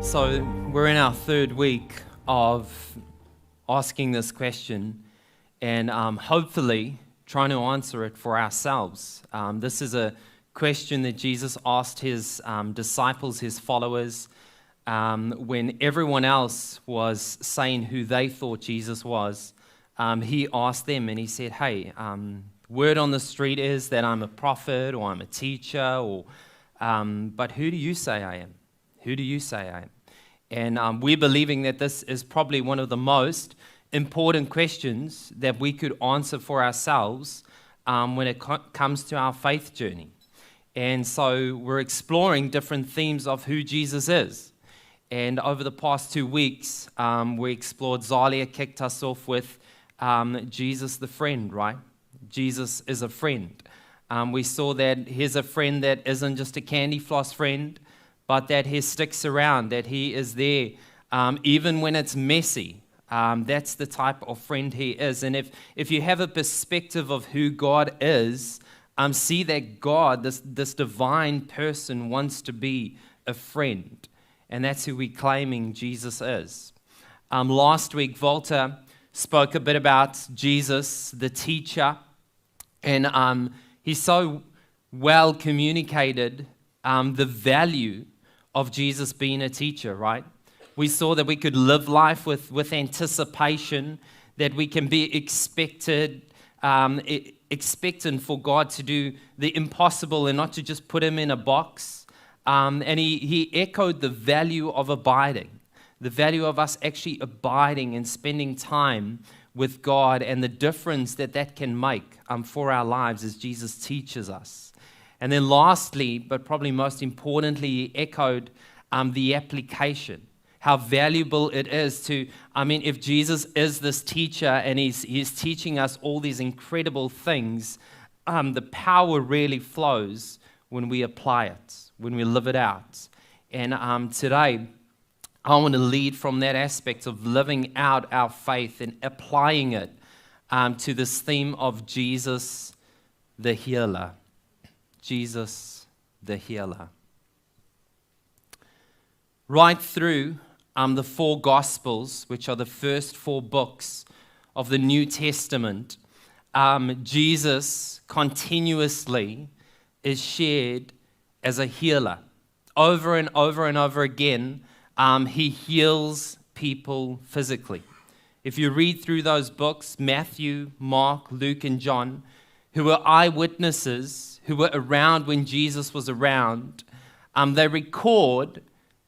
So we're in our third week of asking this question and hopefully trying to answer it for ourselves. This is a question that Jesus asked his disciples, his followers, when everyone else was saying who they thought Jesus was. He asked them and he said, hey, word on the street is that I'm a prophet or I'm a teacher, but who do you say I am? Who do you say I am? And we're believing that this is probably one of the most important questions that we could answer for ourselves when it comes to our faith journey. And so we're exploring different themes of who Jesus is. And over the past 2 weeks, we explored, Zalia kicked us off with Jesus the friend, right? Jesus is a friend. We saw that he's a friend that isn't just a candy floss friend, but that he sticks around, that he is there even when it's messy. That's the type of friend he is. And if you have a perspective of who God is, see that God, this divine person, wants to be a friend. And that's who we're claiming Jesus is. Last week, Walter spoke a bit about Jesus, the teacher. And he so well communicated the value of Jesus being a teacher, right? We saw that we could live life with anticipation, that we can be expectant for God to do the impossible and not to just put him in a box. And he echoed the value of abiding, the value of us actually abiding and spending time with God and the difference that can make for our lives as Jesus teaches us. And then lastly, but probably most importantly, he echoed the application, how valuable it is to, if Jesus is this teacher and he's teaching us all these incredible things, the power really flows when we apply it, when we live it out. And today, I want to lead from that aspect of living out our faith and applying it to this theme of Jesus the healer. Jesus the healer. Right through the 4 Gospels, which are the first 4 books of the New Testament, Jesus continuously is shared as a healer. Over and over and over again, he heals people physically. If you read through those books, Matthew, Mark, Luke, and John, who were eyewitnesses, who were around when Jesus was around, they record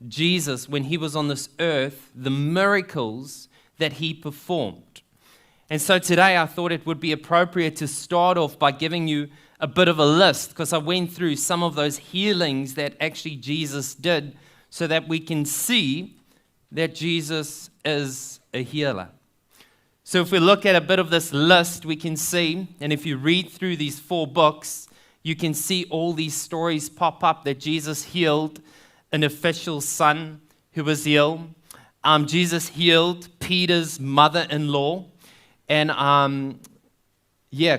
Jesus, when he was on this earth, the miracles that he performed. And so today I thought it would be appropriate to start off by giving you a bit of a list, because I went through some of those healings that actually Jesus did so that we can see that Jesus is a healer. So if we look at a bit of this list, we can see, and if you read through these 4 books, you can see all these stories pop up that Jesus healed an official's son who was ill. Jesus healed Peter's mother-in-law. And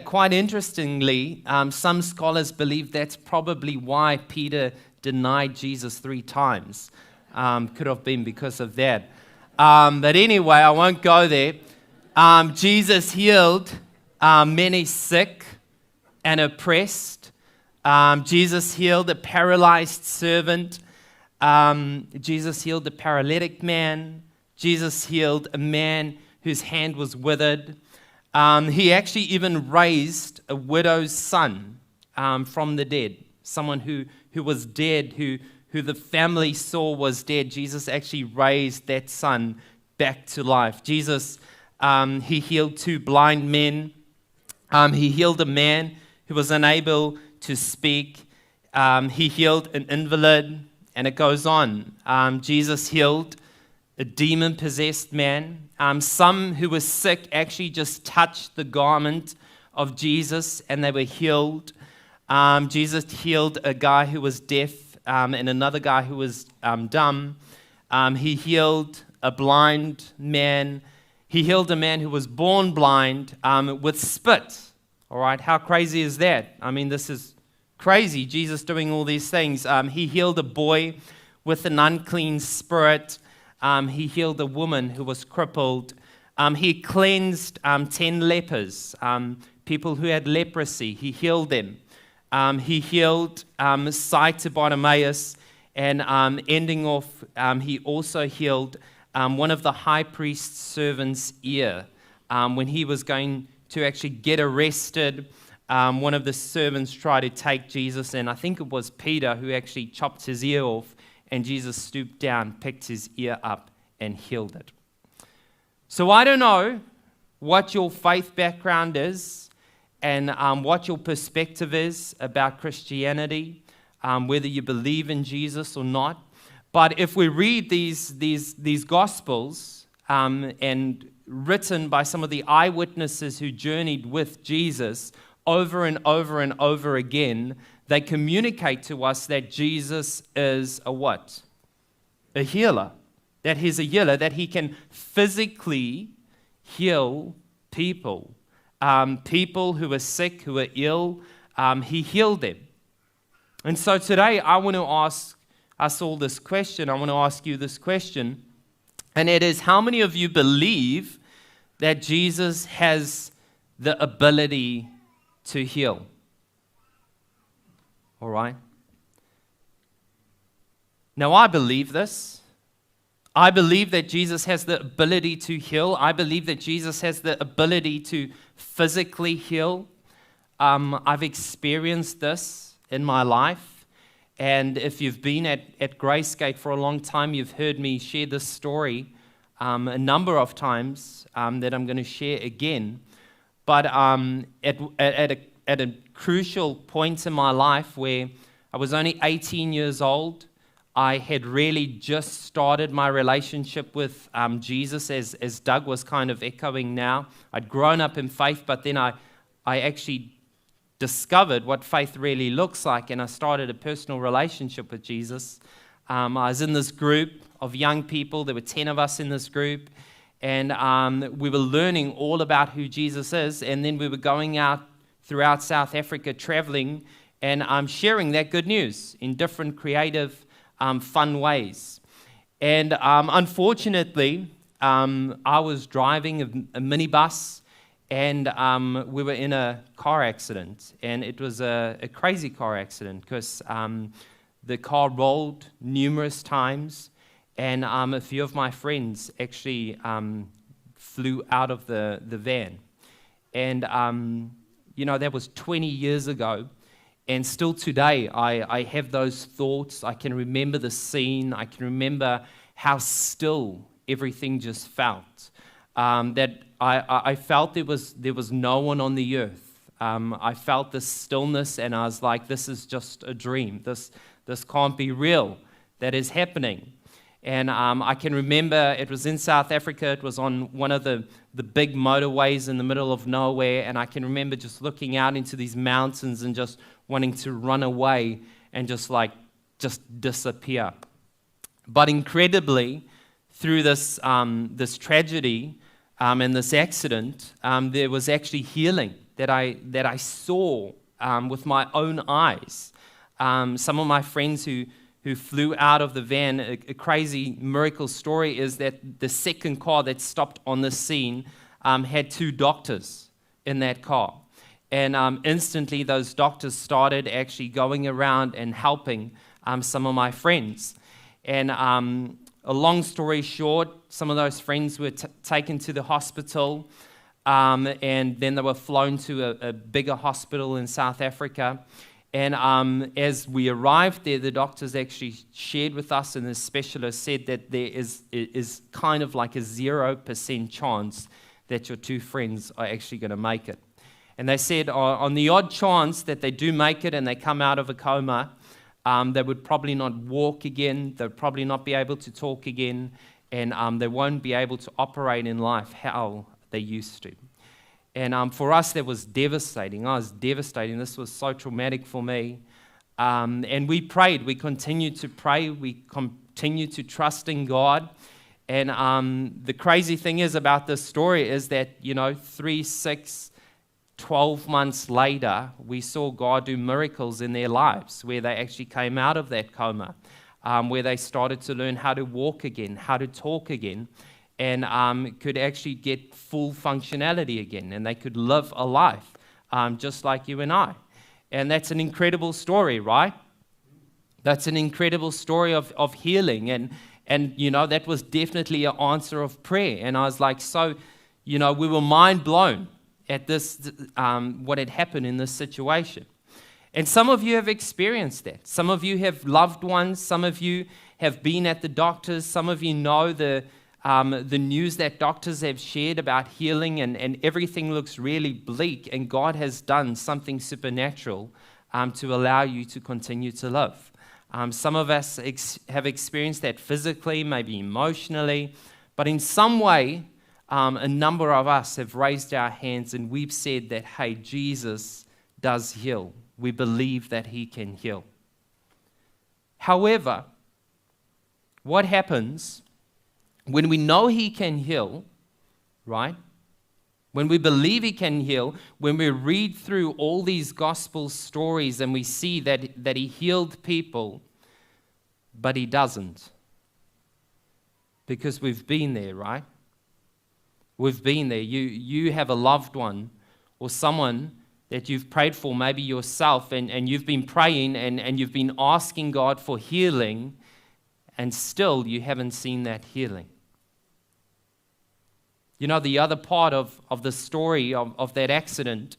quite interestingly, some scholars believe that's probably why Peter denied Jesus 3 times. Could have been because of that. But anyway, I won't go there. Jesus healed many sick and oppressed. Jesus healed a paralyzed servant. Jesus healed a paralytic man. Jesus healed a man whose hand was withered. He actually even raised a widow's son from the dead. Someone who was dead, who the family saw was dead. Jesus actually raised that son back to life. Jesus, he healed 2 blind men. He healed a man who was unable to speak. He healed an invalid, and it goes on. Jesus healed a demon-possessed man. Some who were sick actually just touched the garment of Jesus, and they were healed. Jesus healed a guy who was deaf and another guy who was dumb. He healed a blind man. He healed a man who was born blind with spit. All right, how crazy is that? This is crazy, Jesus doing all these things. He healed a boy with an unclean spirit. He healed a woman who was crippled. He cleansed 10 lepers, people who had leprosy. He healed them. He healed sight to Bartimaeus, and ending off, he also healed one of the high priest's servants' ear. When he was going to actually get arrested, one of the servants tried to take Jesus, and I think it was Peter who actually chopped his ear off, and Jesus stooped down, picked his ear up, and healed it. So I don't know what your faith background is and what your perspective is about Christianity, whether you believe in Jesus or not. But if we read these Gospels and written by some of the eyewitnesses who journeyed with Jesus over and over and over again, they communicate to us that Jesus is a what? A healer. That he's a healer, that he can physically heal people. People who are sick, who are ill, he healed them. And so today I want to ask us all this question. I want to ask you this question. And it is, how many of you believe that Jesus has the ability to heal? All right? Now, I believe this. I believe that Jesus has the ability to heal. I believe that Jesus has the ability to physically heal. I've experienced this in my life. And if you've been at Gracegate for a long time, you've heard me share this story a number of times that I'm going to share again. But at a crucial point in my life where I was only 18 years old, I had really just started my relationship with Jesus, as Doug was kind of echoing now. I'd grown up in faith, but then I actually discovered what faith really looks like, and I started a personal relationship with Jesus. I was in this group of young people. There were 10 of us in this group, and we were learning all about who Jesus is, and then we were going out throughout South Africa traveling and sharing that good news in different creative fun ways. And unfortunately, I was driving a minibus, and we were in a car accident. And it was a crazy car accident because the car rolled numerous times, and a few of my friends actually flew out of the van. And, that was 20 years ago. And still today, I have those thoughts. I can remember the scene. I can remember how still everything just felt. That I felt there was no one on the earth. I felt this stillness, and I was like, this is just a dream. This can't be real. That is happening. And I can remember it was in South Africa. It was on one of the big motorways in the middle of nowhere. And I can remember just looking out into these mountains and just wanting to run away and just disappear. But incredibly, through this tragedy and this accident, there was actually healing that I saw with my own eyes. Some of my friends who flew out of the van, a crazy miracle story is that the second car that stopped on the scene had 2 doctors in that car. And instantly those doctors started actually going around and helping some of my friends. And a long story short, some of those friends were taken to the hospital, and then they were flown to a bigger hospital in South Africa. And as we arrived there, the doctors actually shared with us, and the specialist said that there is kind of like a 0% chance that your 2 friends are actually going to make it. And they said on the odd chance that they do make it and they come out of a coma, they would probably not walk again, they'd probably not be able to talk again, and they won't be able to operate in life how they used to. And for us, that was devastating. I was devastating. This was so traumatic for me. And we prayed. We continued to pray. We continued to trust in God. And the crazy thing is about this story is that, 3, 6, 12 months later, we saw God do miracles in their lives where they actually came out of that coma. where they started to learn how to walk again, how to talk again, and could actually get full functionality again, and they could live a life just like you and I. And that's an incredible story, right? That's an incredible story of healing, and you know, that was definitely an answer of prayer. And I was like, so, you know, we were mind blown at this, what had happened in this situation. And some of you have experienced that. Some of you have loved ones. Some of you have been at the doctors. Some of you know the news that doctors have shared about healing, and everything looks really bleak, and God has done something supernatural to allow you to continue to live. Some of us have experienced that physically, maybe emotionally, but in some way, a number of us have raised our hands and we've said that, hey, Jesus does heal. We believe that he can heal. However, what happens when we know he can heal, right? When we believe he can heal, when we read through all these gospel stories and we see that he healed people, but he doesn't. Because we've been there, right? We've been there. You have a loved one or someone that you've prayed for, maybe yourself, and you've been praying and you've been asking God for healing, and still you haven't seen that healing. You know, the other part of the story of that accident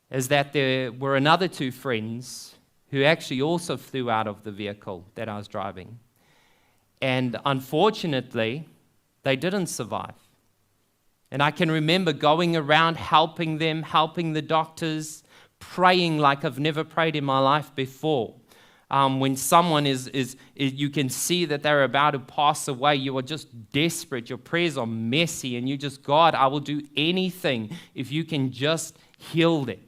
is that there were another two friends who actually also flew out of the vehicle that I was driving. And unfortunately, they didn't survive. And I can remember going around helping them, helping the doctors, praying like I've never prayed in my life before. When someone is, you can see that they're about to pass away, you are just desperate, your prayers are messy, and you just, God, I will do anything if you can just heal them.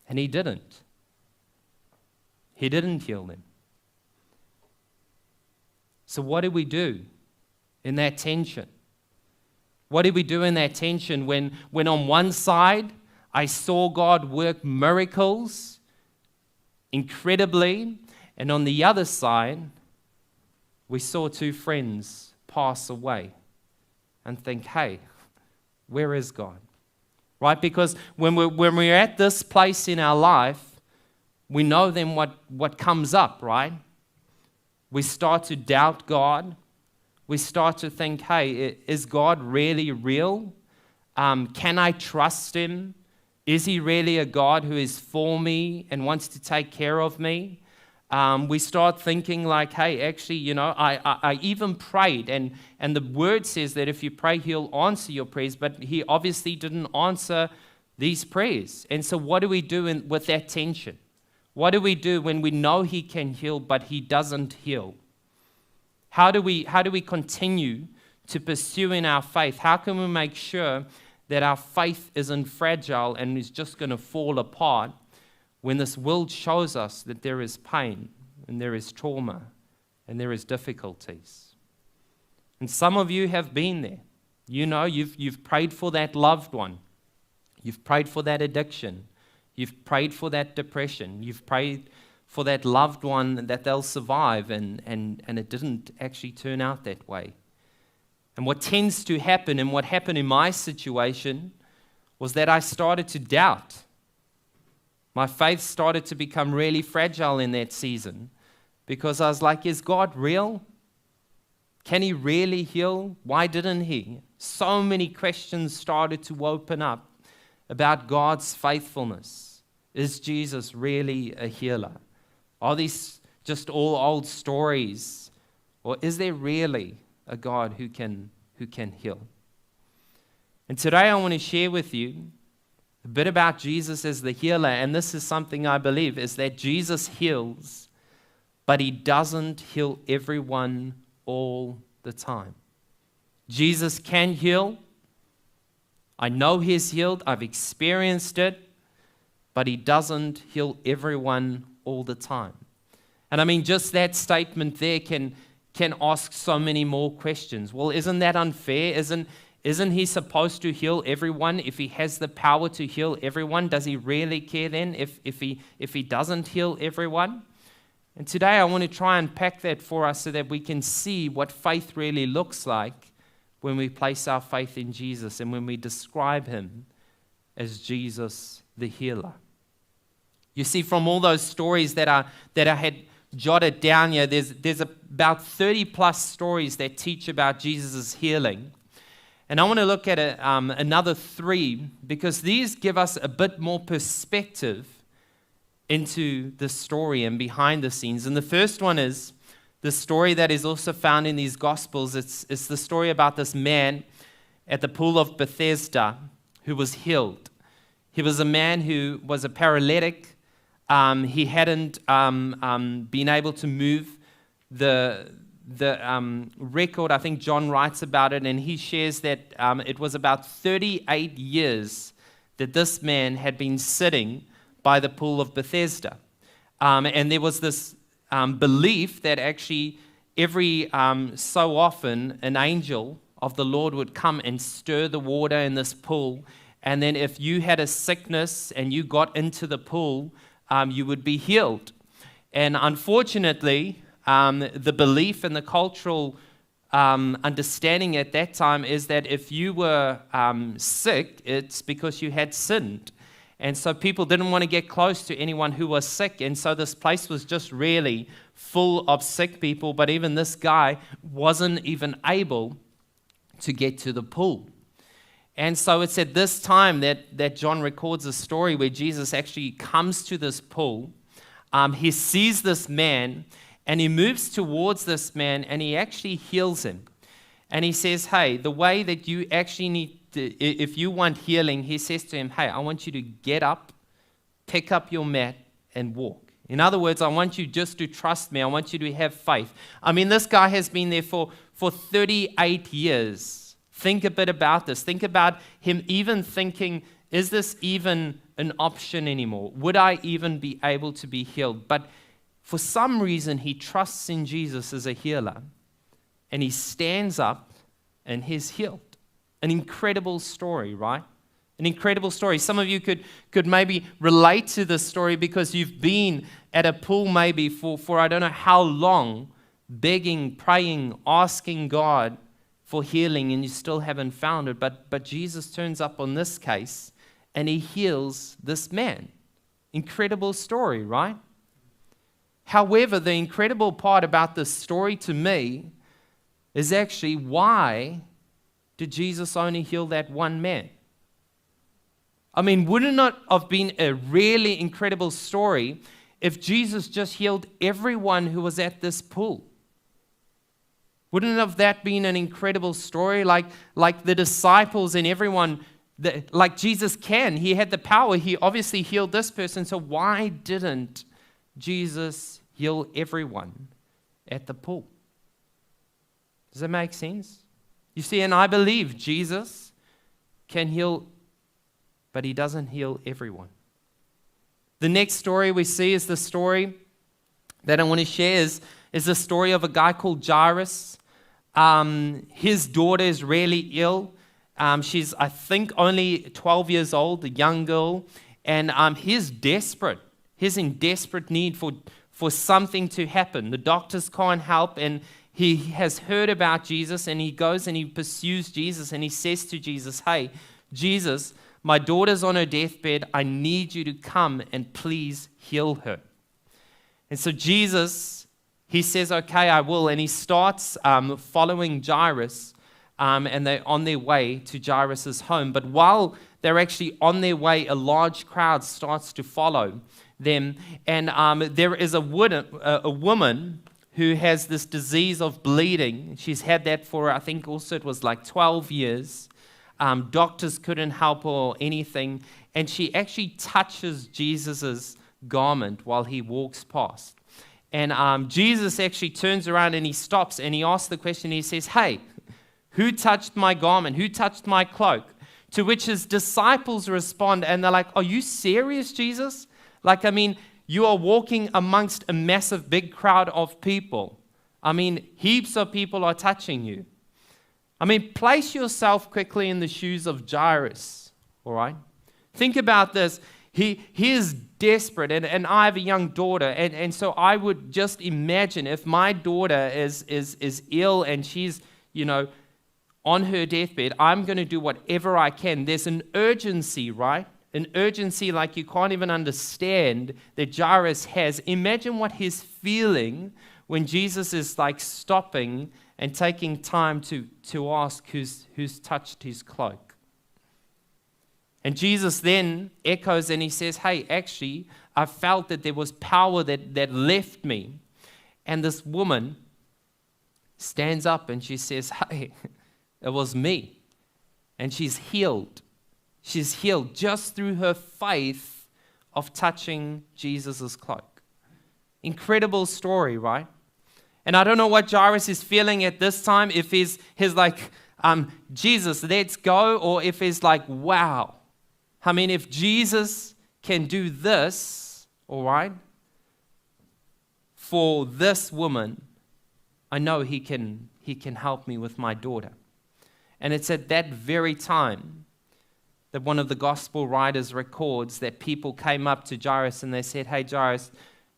And he didn't. He didn't heal them. So what did we do in that tension? What did we do in that tension when on one side I saw God work miracles incredibly, and on the other side we saw two friends pass away and think, hey, where is God? Right? Because when we're at this place in our life, we know then what comes up, right? We start to doubt God. We start to think, hey, is God really real? Can I trust him? Is he really a God who is for me and wants to take care of me? We start thinking like, hey, actually, you know, I even prayed, and the word says that if you pray, he'll answer your prayers, but he obviously didn't answer these prayers. And so what do we do with that tension? What do we do when we know he can heal, but he doesn't heal? How do we continue to pursue in our faith? How can we make sure that our faith isn't fragile and is just going to fall apart when this world shows us that there is pain and there is trauma and there is difficulties? And some of you have been there. You know, you've prayed for that loved one. You've prayed for that addiction. You've prayed for that depression. You've prayed for that loved one that they'll survive, and it didn't actually turn out that way. And what tends to happen, and what happened in my situation, was that I started to doubt. My faith started to become really fragile in that season, because I was like, is God real? Can he really heal? Why didn't he? So many questions started to open up about God's faithfulness. Is Jesus really a healer? Are these just all old stories? Or is there really a God who can heal? And today I want to share with you a bit about Jesus as the healer. And this is something I believe, is that Jesus heals, but he doesn't heal everyone all the time. Jesus can heal. I know he's healed. I've experienced it. But he doesn't heal everyone all the time. And I mean, just that statement there can ask so many more questions. Well, isn't that unfair? Isn't he supposed to heal everyone? If he has the power to heal everyone, does he really care then if he doesn't heal everyone? And today I want to try and unpack that for us so that we can see what faith really looks like when we place our faith in Jesus and when we describe him as Jesus the healer. You see, from all those stories that I had jotted down here, there's about 30 plus stories that teach about Jesus' healing. And I want to look at another 3 because these give us a bit more perspective into the story and behind the scenes. And the first one is the story that is also found in these Gospels. It's the story about this man at the pool of Bethesda who was healed. He was a man who was a paralytic. He hadn't been able to move the record. I think John writes about it, and he shares that it was about 38 years that this man had been sitting by the pool of Bethesda. And there was this belief that actually every so often an angel of the Lord would come and stir the water in this pool. And then if you had a sickness and you got into the pool, you would be healed. And unfortunately, the belief and the cultural understanding at that time is that if you were sick, it's because you had sinned. And so people didn't want to get close to anyone who was sick. And so this place was just really full of sick people. But even this guy wasn't even able to get to the pool. And so it's at this time that John records a story where Jesus actually comes to this pool. He sees this man and he moves towards this man and he actually heals him. And he says, hey, the way that you actually need to, if you want healing, he says to him, hey, I want you to get up, pick up your mat and walk. In other words, I want you just to trust me. I want you to have faith. I mean, this guy has been there for 38 years. Think a bit about this. Think about him even thinking, is this even an option anymore? Would I even be able to be healed? But for some reason, he trusts in Jesus as a healer. And he stands up and he's healed. An incredible story, right? An incredible story. Some of you could maybe relate to this story because you've been at a pool maybe for I don't know how long, begging, praying, asking God for healing, and you still haven't found it. But Jesus turns up on this case and he heals this man. Incredible story, right? However, the incredible part about this story to me is actually, why did Jesus only heal that one man? I mean, wouldn't it not have been a really incredible story if Jesus just healed everyone who was at this pool? Wouldn't it have that been an incredible story? Like the disciples and everyone, like Jesus can. He had the power. He obviously healed this person. So why didn't Jesus heal everyone at the pool? Does that make sense? You see, and I believe Jesus can heal, but he doesn't heal everyone. The next story we see is the story that I want to share is the story of a guy called Jairus. His daughter is really ill. She's, I think, only 12 years old, a young girl. And he's desperate. He's in desperate need for something to happen. The doctors can't help, and he has heard about Jesus, and he goes and he pursues Jesus, and he says to Jesus, hey, Jesus, my daughter's on her deathbed. I need you to come and please heal her. And so Jesus, he says, okay, I will. And he starts following Jairus, and they're on their way to Jairus' home. But while they're actually on their way, a large crowd starts to follow them. And there is a woman who has this disease of bleeding. She's had that for, I think also it was like 12 years. Doctors couldn't help her or anything. And she actually touches Jesus' garment while he walks past. And Jesus actually turns around and he stops and he asks the question. He says, hey, who touched my garment? Who touched my cloak? To which his disciples respond and they're like, are you serious, Jesus? Like, I mean, you are walking amongst a massive big crowd of people. I mean, heaps of people are touching you. I mean, place yourself quickly in the shoes of Jairus, all right? Think about this. He is desperate, and I have a young daughter, and so I would just imagine if my daughter is ill and she's, on her deathbed, I'm going to do whatever I can. There's an urgency, right? An urgency like you can't even understand that Jairus has. Imagine what he's feeling when Jesus is like stopping and taking time to ask who's touched his cloak. And Jesus then echoes and he says, hey, actually, I felt that there was power that left me. And this woman stands up and she says, hey, it was me. And she's healed. She's healed just through her faith of touching Jesus' cloak. Incredible story, right? And I don't know what Jairus is feeling at this time, if he's like, Jesus, let's go, or if he's like, wow. I mean, if Jesus can do this, all right, for this woman, I know he can help me with my daughter. And it's at that very time that one of the gospel writers records that people came up to Jairus and they said, hey, Jairus,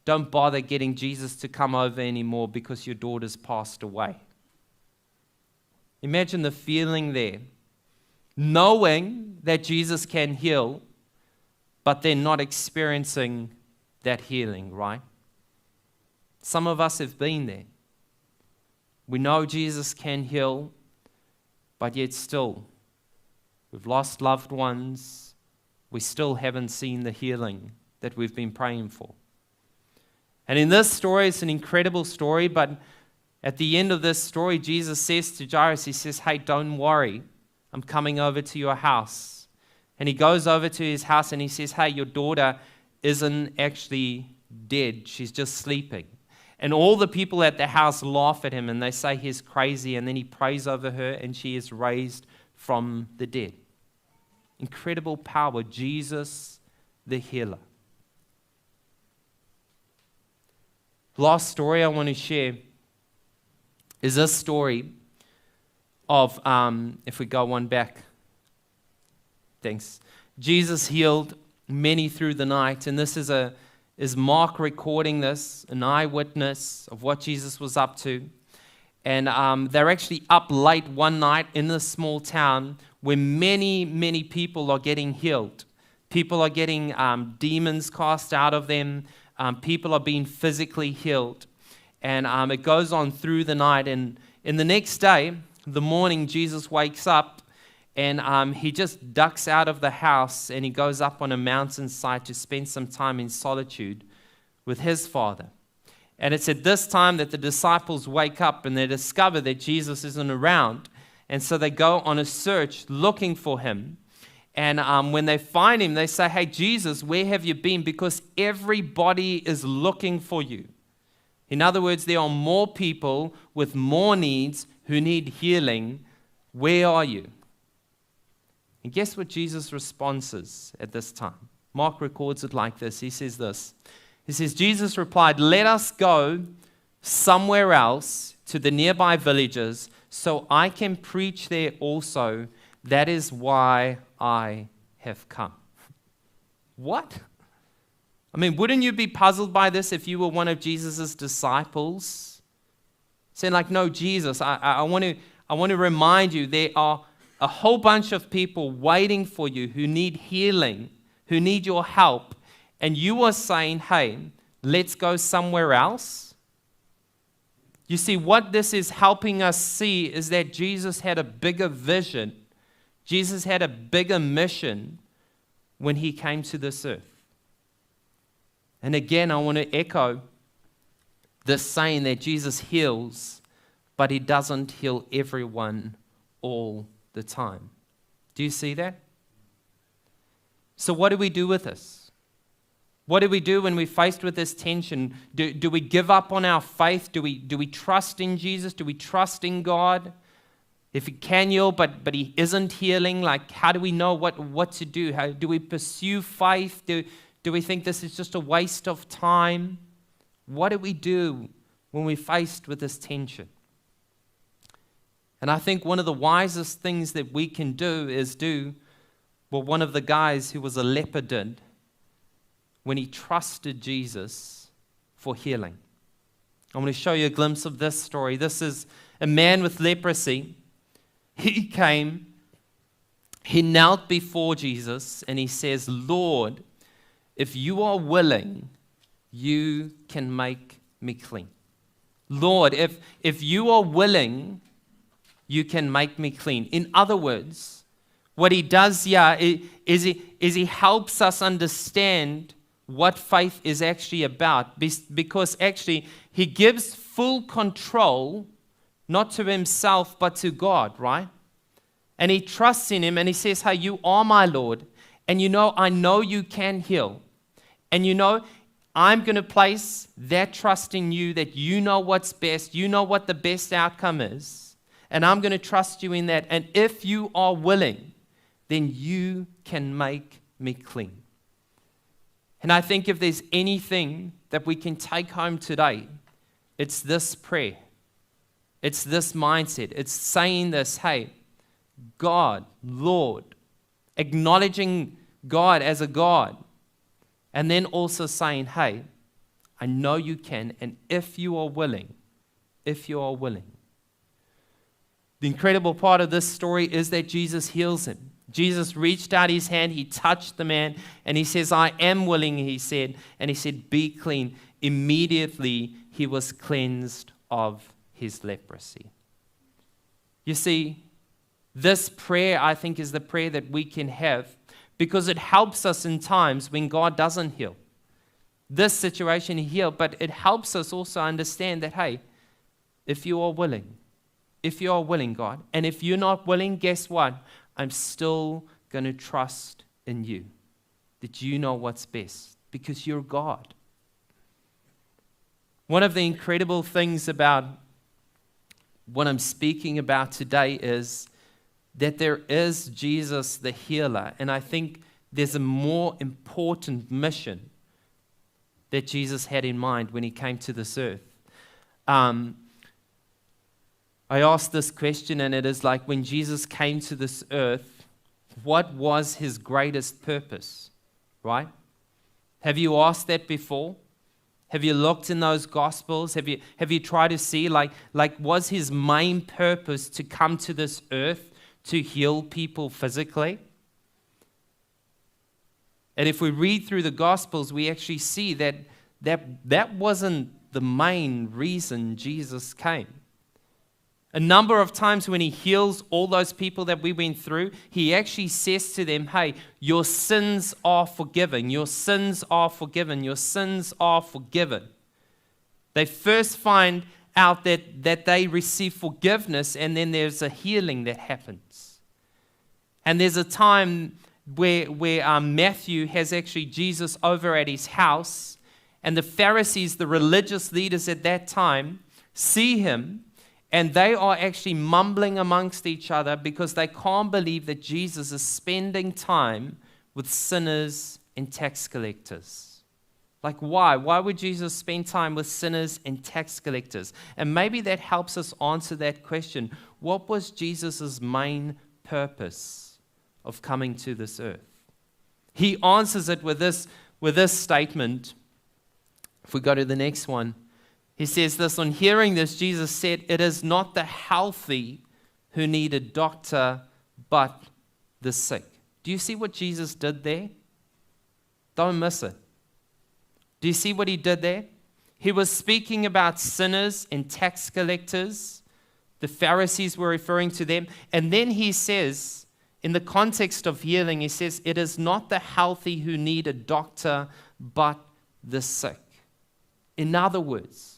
don't bother getting Jesus to come over anymore because your daughter's passed away. Imagine the feeling there, knowing that Jesus can heal, but they're not experiencing that healing, right? Some of us have been there. We know Jesus can heal, but yet still, we've lost loved ones. We still haven't seen the healing that we've been praying for. And in this story, it's an incredible story, but at the end of this story, Jesus says to Jairus, he says, hey, don't worry, I'm coming over to your house. And he goes over to his house and he says, hey, your daughter isn't actually dead, she's just sleeping. And all the people at the house laugh at him and they say he's crazy, and then he prays over her and she is raised from the dead. Incredible power, Jesus the healer. Last story I want to share is this story of, if we go one back, thanks. Jesus healed many through the night, and this is Mark recording this, an eyewitness of what Jesus was up to. And they're actually up late one night in this small town where many, many people are getting healed. People are getting demons cast out of them. People are being physically healed. And it goes on through the night. And in the next day, the morning, Jesus wakes up and he just ducks out of the house and he goes up on a mountainside to spend some time in solitude with his Father. And it's at this time that the disciples wake up and they discover that Jesus isn't around. And so they go on a search looking for him. And when they find him, they say, hey, Jesus, where have you been? Because everybody is looking for you. In other words, there are more people with more needs who need healing. Where are you? And guess what Jesus' response is at this time? Mark records it like this. He says this. He says, Jesus replied, let us go somewhere else to the nearby villages so I can preach there also. That is why I have come. What? I mean, wouldn't you be puzzled by this if you were one of Jesus' disciples? Saying like, no, Jesus, I want to remind you there are a whole bunch of people waiting for you who need healing, who need your help. And you are saying, hey, let's go somewhere else. You see, what this is helping us see is that Jesus had a bigger vision. Jesus had a bigger mission when he came to this earth. And again, I want to echo this saying that Jesus heals, but he doesn't heal everyone all the time. Do you see that? So what do we do with this? What do we do when we're faced with this tension? Do we give up on our faith? Do we trust in Jesus? Do we trust in God? If he can heal, but he isn't healing, like how do we know what to do? How do we pursue faith? Do we think this is just a waste of time? What do we do when we're faced with this tension? And I think one of the wisest things that we can do is do what one of the guys who was a leper did. when he trusted Jesus for healing. I'm going to show you a glimpse of this story. This is a man with leprosy. He came, he knelt before Jesus, and he says, Lord, if you are willing, you can make me clean. Lord, if you are willing, you can make me clean. In other words, what he does here is he helps us understand what faith is actually about, because actually he gives full control, not to himself, but to God, right? And he trusts in him, and he says, hey, you are my Lord, and I know you can heal. And I'm going to place that trust in you, that you know what's best, you know what the best outcome is, and I'm going to trust you in that. And if you are willing, then you can make me clean. And I think if there's anything that we can take home today, it's this prayer. It's this mindset. It's saying this, hey, God, Lord, acknowledging God as a God, and then also saying, hey, I know you can, and if you are willing. The incredible part of this story is that Jesus heals him. Jesus reached out his hand, he touched the man, and he says, I am willing, he said, and he said, be clean. Immediately, he was cleansed of his leprosy. You see, this prayer, I think, is the prayer that we can have, because it helps us in times when God doesn't heal. This situation he healed, but it helps us also understand that, hey, if you are willing, God, and if you're not willing, guess what? I'm still going to trust in you, that you know what's best, because you're God. One of the incredible things about what I'm speaking about today is that there is Jesus the healer, and I think there's a more important mission that Jesus had in mind when he came to this earth. I asked this question, and it is like, when Jesus came to this earth, what was his greatest purpose, right? Have you asked that before? Have you looked in those Gospels? Have you tried to see, like was his main purpose to come to this earth to heal people physically? And if we read through the Gospels, we actually see that wasn't the main reason Jesus came. A number of times when he heals all those people that we went through, he actually says to them, hey, your sins are forgiven. Your sins are forgiven. Your sins are forgiven. They first find out that they receive forgiveness, and then there's a healing that happens. And there's a time where Matthew has actually Jesus over at his house, and the Pharisees, the religious leaders at that time, see him, and they are actually mumbling amongst each other because they can't believe that Jesus is spending time with sinners and tax collectors. Like, why? Why would Jesus spend time with sinners and tax collectors? And maybe that helps us answer that question. What was Jesus' main purpose of coming to this earth? He answers it with this statement. If we go to the next one, he says this: on hearing this, Jesus said, it is not the healthy who need a doctor, but the sick. Do you see what Jesus did there? Don't miss it. Do you see what he did there? He was speaking about sinners and tax collectors. The Pharisees were referring to them. And then he says, in the context of healing, he says, it is not the healthy who need a doctor, but the sick. In other words,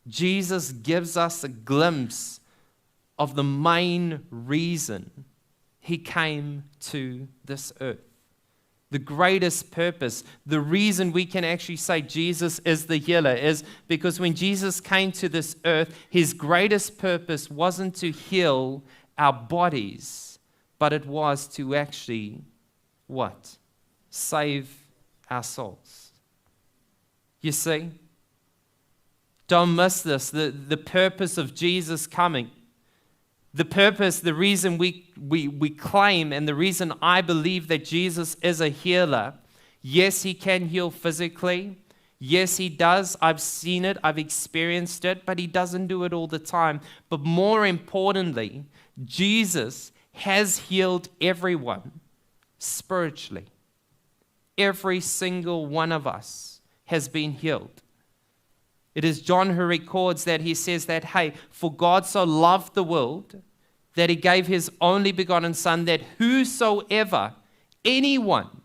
Jesus gives us a glimpse of the main reason he came to this earth. The greatest purpose, the reason we can actually say Jesus is the healer, is because when Jesus came to this earth, his greatest purpose wasn't to heal our bodies, but it was to actually, what? Save our souls. You see? Don't miss this. The purpose of Jesus coming, the purpose, the reason we claim, and the reason I believe that Jesus is a healer Yes, he can heal physically. Yes, he does. I've seen it. I've experienced it, but he doesn't do it all the time. But more importantly, Jesus has healed everyone spiritually. Every single one of us has been healed. It is John who records that. He says that, hey, for God so loved the world that he gave his only begotten Son, that whosoever, anyone,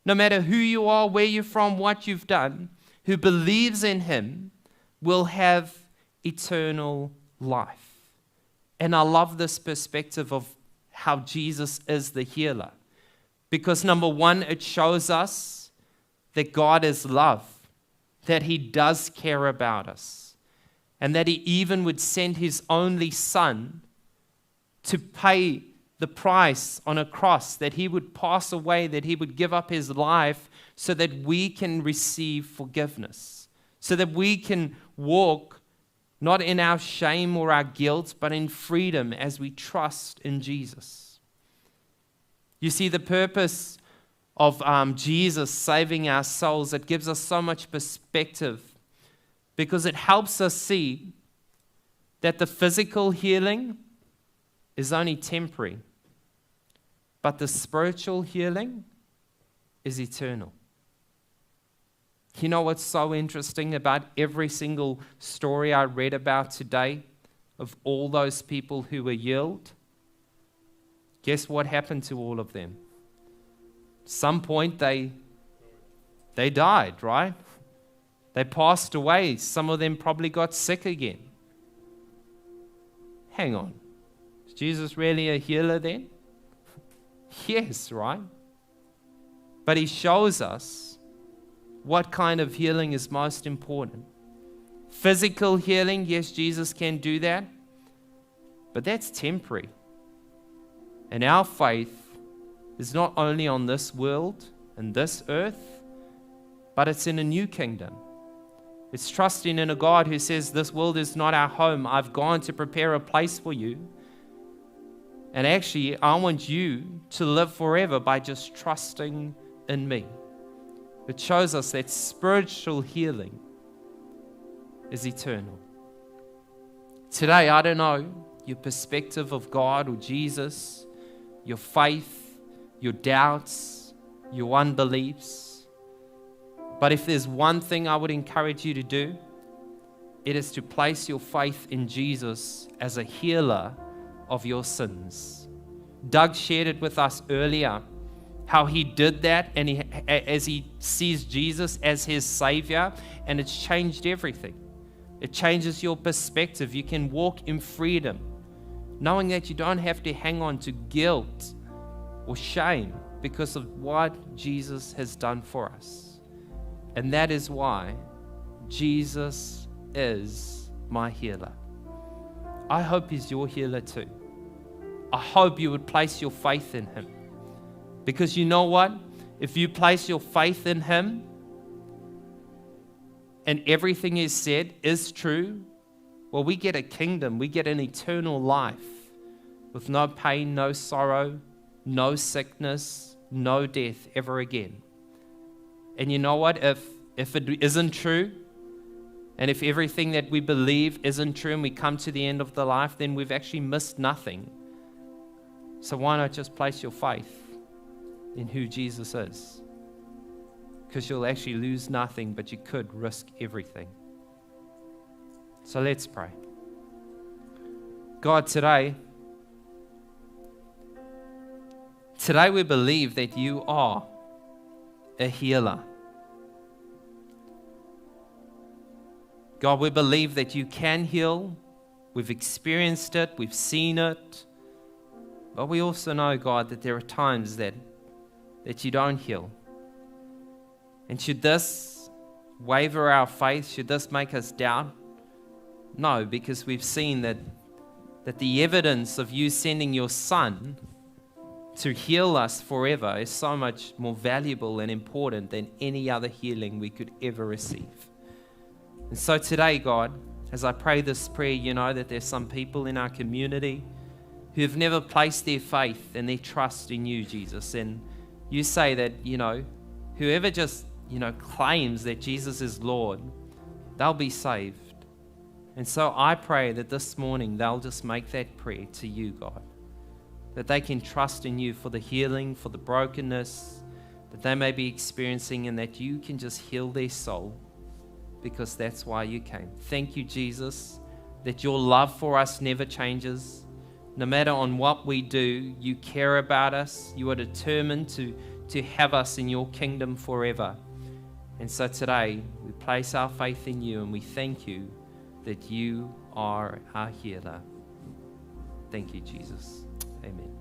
no matter who you are, where you're from, what you've done, who believes in him will have eternal life. And I love this perspective of how Jesus is the healer. Because number one, it shows us that God is love, that he does care about us, and that he even would send his only Son to pay the price on a cross, that he would pass away, that he would give up his life so that we can receive forgiveness, so that we can walk not in our shame or our guilt, but in freedom as we trust in Jesus. You see, the purpose of Jesus saving our souls, it gives us so much perspective because it helps us see that the physical healing is only temporary, but the spiritual healing is eternal. You know what's so interesting about every single story I read about today of all those people who were healed? Guess what happened to all of them? Some point they died, right? They passed away. Some of them probably got sick again. Hang on. Is Jesus really a healer then? Yes, right? But he shows us what kind of healing is most important. Physical healing, yes, Jesus can do that, but that's temporary. And our faith is not only on this world and this earth, but it's in a new kingdom. It's trusting in a God who says, this world is not our home. I've gone to prepare a place for you. And actually, I want you to live forever by just trusting in me. It shows us that spiritual healing is eternal. Today, I don't know your perspective of God or Jesus, your faith, your doubts, your unbeliefs. But if there's one thing I would encourage you to do, it is to place your faith in Jesus as a healer of your sins. Doug shared it with us earlier, how he did that, and as he sees Jesus as his Savior, and it's changed everything. It changes your perspective. You can walk in freedom, knowing that you don't have to hang on to guilt or shame because of what Jesus has done for us. And that is why Jesus is my healer. I hope he's your healer too. I hope you would place your faith in him. Because you know what? If you place your faith in him and everything he said is true, well, we get a kingdom. We get an eternal life with no pain, no sorrow, no sickness, no death ever again. And you know what? If it isn't true, and if everything that we believe isn't true and we come to the end of the life, then we've actually missed nothing. So why not just place your faith in who Jesus is? Because you'll actually lose nothing, but you could risk everything. So let's pray. God, today we believe that you are a healer. God, we believe that you can heal. We've experienced it. We've seen it. But we also know, God, that there are times that you don't heal. And should this waver our faith? Should this make us doubt? No, because we've seen that the evidence of you sending your Son to heal us forever is so much more valuable and important than any other healing we could ever receive. And so today, God, as I pray this prayer, you know that there's some people in our community who have never placed their faith and their trust in you, Jesus. And you say that, whoever just, claims that Jesus is Lord, they'll be saved. And so I pray that this morning they'll just make that prayer to you, God, that they can trust in you for the healing, for the brokenness that they may be experiencing, and that you can just heal their soul, because that's why you came. Thank you, Jesus, that your love for us never changes. No matter on what we do, you care about us. You are determined to have us in your kingdom forever. And so today, we place our faith in you, and we thank you that you are our healer. Thank you, Jesus. Amen.